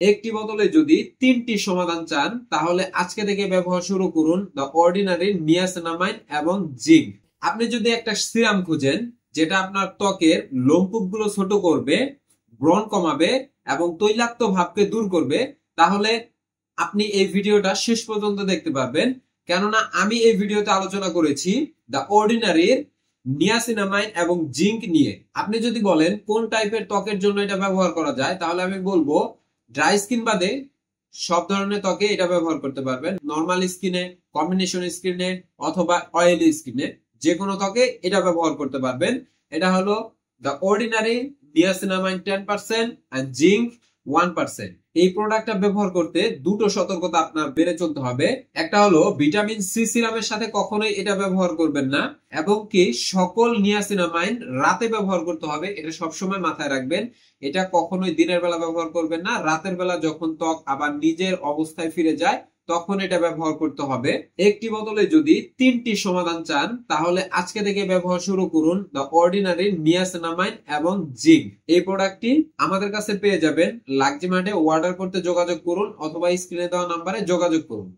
একটি বোতলে যদি 3টি সমাধান চান তাহলে আজকে থেকে ব্যবহার শুরু করুন দ্য অর্ডিনারি নিয়াসিনামাইড এবং জিঙ্ক। আপনি যদি একটা সিরাম খুঁজেন যেটা আপনার ত্বকের লোমকূপ গুলো ছোট করবে, ব্রণ কমাবে এবং তৈলাক্ত ভাবকে দূর করবে, তাহলে আপনি এই ভিডিওটা শেষ পর্যন্ত দেখতে পাবেন। কেননা আমি এই ভিডিওতে আলোচনা করেছি দ্য অর্ডিনারির নিয়াসিনামাইড এবং জিঙ্ক নিয়ে। আপনি যদি বলেন কোন টাইপের ত্বকের জন্য এটা ব্যবহার করা যায়, তাহলে আমি বলবো ড্রাই স্কিন বাদে সব ধরনের ত্বকে এটা ব্যবহার করতে পারবেন। নর্মাল স্কিনে, কম্বিনেশন স্কিনে অথবা অয়েলি স্কিনে, যে কোনো ত্বকে এটা ব্যবহার করতে পারবেন। এটা হলো the Ordinary niacinamide 10% and zinc 1%। এই প্রোডাক্টটা ব্যবহার করতে দুটো সতর্কতা আপনার বেড়ে চলতে হবে। একটা হলো ভিটামিন সি সিরামের সাথে কখনোই এটা ব্যবহার করবেন না, এবং কি সকল নিয়াসিনামাইড রাতে ব্যবহার করতে হবে, এটা সবসময় মাথায় রাখবেন। এটা কখনোই দিনের বেলা ব্যবহার করবেন না, রাতের বেলা যখন ত্বক আবার নিজের অবস্থায় ফিরে যায় তখন এটা ব্যবহার করতে হবে। একটি বোতলে যদি 3টি সমাধান চান তাহলে আজকে থেকে ব্যবহার শুরু করুন দ্য অর্ডিনারি নিয়াসিনামাইড এবং জিঙ্ক। এই প্রোডাক্টটি আমাদের কাছে পেয়ে যাবেন লাক্সিমার্টে। অর্ডার করতে যোগাযোগ করুন অথবা স্ক্রিনে দেওয়া নাম্বারে যোগাযোগ করুন।